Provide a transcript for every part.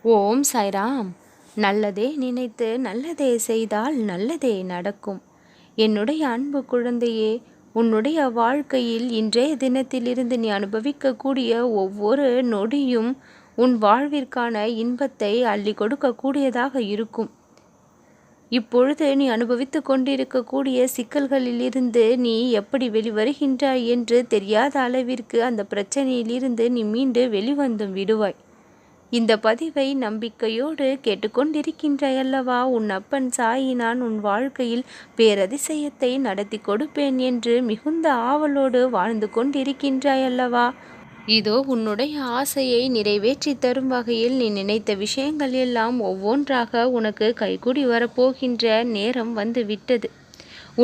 ஓம் சாய்ராம். நல்லதே நினைத்து நல்லதே செய்தால் நல்லதே நடக்கும். என்னுடைய அன்பு குழந்தையே, உன்னுடைய வாழ்க்கையில் இன்றைய தினத்திலிருந்து நீ அனுபவிக்கக்கூடிய ஒவ்வொரு நொடியும் உன் வாழ்விற்கான இன்பத்தை அள்ளி கொடுக்கக்கூடியதாக இருக்கும். இப்பொழுது நீ அனுபவித்து கொண்டிருக்கக்கூடிய சிக்கல்களிலிருந்து நீ எப்படி வெளிவருகின்றாய் என்று தெரியாத அளவிற்கு அந்த பிரச்சனையிலிருந்து நீ மீண்டு வெளிவந்தும் விடுவாய். இந்த பதிவை நம்பிக்கையோடு கேட்டுக்கொண்டிருக்கின்றாய் அல்லவா? உன் அப்பன் சாயி நான் உன் வாழ்க்கையில் பேரதிசயத்தை நடத்தி கொடுப்பேன் என்று மிகுந்த ஆவலோடு வாழ்ந்து கொண்டிருக்கின்றாய் அல்லவா? இதோ உன்னுடைய ஆசையை நிறைவேற்றி தரும் வகையில் நீ நினைத்த விஷயங்கள் எல்லாம் ஒவ்வொன்றாக உனக்கு கைகூடி வரப்போகின்ற நேரம் வந்து விட்டது.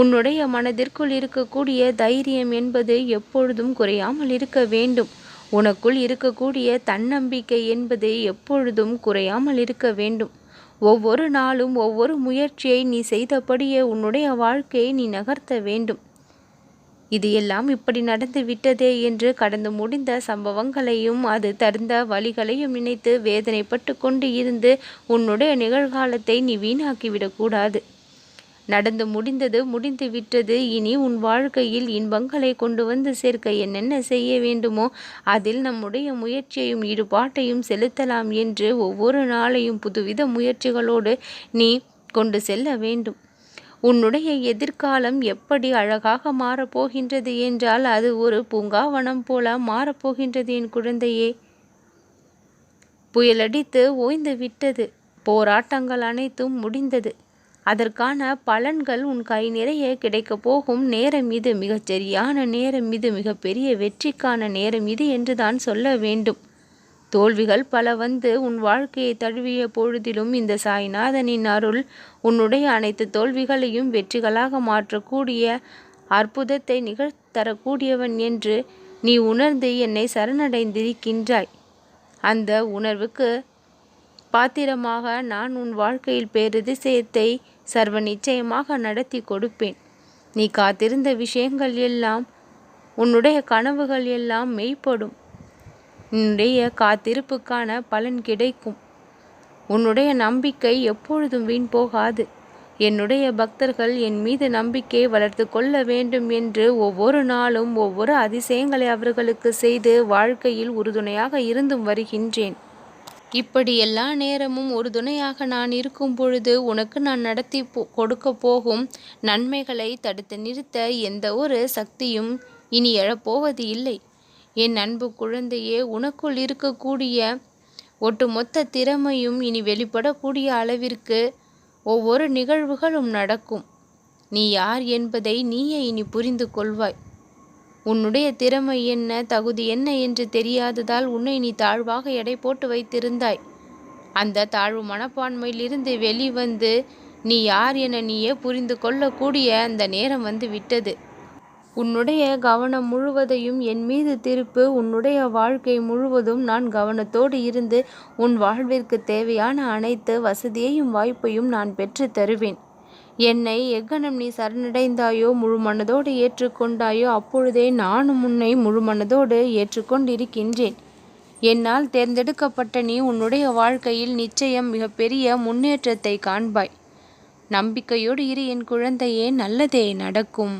உன்னுடைய மனதிற்குள் இருக்கக்கூடிய தைரியம் என்பது எப்பொழுதும் குறையாமல் இருக்க வேண்டும். உனக்குள் இருக்கக்கூடிய தன்னம்பிக்கை என்பது எப்பொழுதும் குறையாமல் இருக்க வேண்டும். ஒவ்வொரு நாளும் ஒவ்வொரு முயற்சியை நீ செய்தபடியே உன்னுடைய வாழ்க்கையை நீ நகர்த்த வேண்டும். இது எல்லாம் இப்படி நடந்து விட்டதே என்று கடந்து முடிந்த சம்பவங்களையும் அது தருந்த வழிகளையும் நினைத்து வேதனைப்பட்டு கொண்டு இருந்து உன்னுடைய நிகழ்காலத்தை நீ வீணாக்கிவிடக்கூடாது. நடந்து முடிந்தது முடிந்து விட்டது. இனி உன் வாழ்க்கையில் இன்பங்களை கொண்டு வந்து சேர்க்க என்னென்ன செய்ய வேண்டுமோ அதில் நம்முடைய முயற்சியையும் ஈடுபாட்டையும் செலுத்தலாம் என்று ஒவ்வொரு நாளையும் புதுவித முயற்சிகளோடு நீ கொண்டு செல்ல வேண்டும். உன்னுடைய எதிர்காலம் எப்படி அழகாக மாறப்போகின்றது என்றால் அது ஒரு பூங்காவனம் போல மாறப்போகின்றது என் குழந்தையே. புயலடித்து ஓய்ந்து விட்டது. போராட்டங்கள் அனைத்தும் முடிந்தது. அதற்கான பலன்கள் உன் கை நிறைய கிடைக்கப் போகும் நேரம் இது. மிகச்சரியான நேரம் இது. மிகப்பெரிய வெற்றிக்கான நேரம் இது என்று தான் சொல்ல வேண்டும். தோல்விகள் பல வந்து உன் வாழ்க்கையை தழுவிய பொழுதிலும் இந்த சாய்நாதனின் அருள் உன்னுடைய அனைத்து தோல்விகளையும் வெற்றிகளாக மாற்றக்கூடிய அற்புதத்தை நிகழ்த்தரக்கூடியவன் என்று நீ உணர்ந்து என்னை சரணடைந்திருக்கின்றாய். அந்த உணர்வுக்கு பாத்திரமாக நான் உன் வாழ்க்கையில் பேரதிசயத்தை சர்வ நிச்சயமாக நடத்தி கொடுப்பேன். நீ காத்திருந்த விஷயங்கள் எல்லாம், உன்னுடைய கனவுகள் எல்லாம் மெய்ப்படும். உன்னுடைய காத்திருப்புக்கான பலன் கிடைக்கும். உன்னுடைய நம்பிக்கை எப்பொழுதும் வீண் போகாது. என்னுடைய பக்தர்கள் என் மீது நம்பிக்கையை வளர்த்து கொள்ள வேண்டும் என்று ஒவ்வொரு நாளும் ஒவ்வொரு அதிசயங்களை அவர்களுக்கு செய்து வாழ்க்கையில் உறுதுணையாக இருந்தும் வருகின்றேன். இப்படி எல்லா நேரமும் ஒரு துணையாக நான் இருக்கும் பொழுது உனக்கு நான் நடத்தி கொடுக்க போகும் நன்மைகளை தடுத்து நிறுத்த எந்த ஒரு சக்தியும் இனி எழப்போவது இல்லை. என் அன்பு குழந்தையே, உனக்குள் இருக்கக்கூடிய ஒட்டுமொத்த திறமையும் இனி வெளிப்படக்கூடிய அளவிற்கு ஒவ்வொரு நிகழ்வுகளும் நடக்கும். நீ யார் என்பதை நீயே இனி புரிந்து கொள்வாய். உன்னுடைய திறமை என்ன, தகுதி என்ன என்று தெரியாததால் உன்னை நீ தாழ்வாக எடை போட்டு வைத்திருந்தாய். அந்த தாழ்வு மனப்பான்மையிலிருந்து வெளிவந்து நீ யார் என நீயே புரிந்து கொள்ளக்கூடிய அந்த நேரம் வந்து விட்டது. உன்னுடைய கவனம் முழுவதையும் என் மீது திருப்பு. உன்னுடைய வாழ்க்கை முழுவதும் நான் கவனத்தோடு இருந்து உன் வாழ்விற்கு தேவையான அனைத்து வசதியையும் வாய்ப்பையும் நான் பெற்று தருவேன். என்னை எக்கணம் நீ சரணடைந்தாயோ, முழு மனதோடு ஏற்றுக்கொண்டாயோ, அப்பொழுதே நானும் உன்னை முழு மனதோடு ஏற்றுக்கொண்டிருக்கின்றேன். என்னால் தேர்ந்தெடுக்கப்பட்ட நீ உன்னுடைய வாழ்க்கையில் நிச்சயம் மிகப்பெரிய முன்னேற்றத்தை காண்பாய். நம்பிக்கையோடு இரு என் குழந்தையே, நல்லதே நடக்கும்.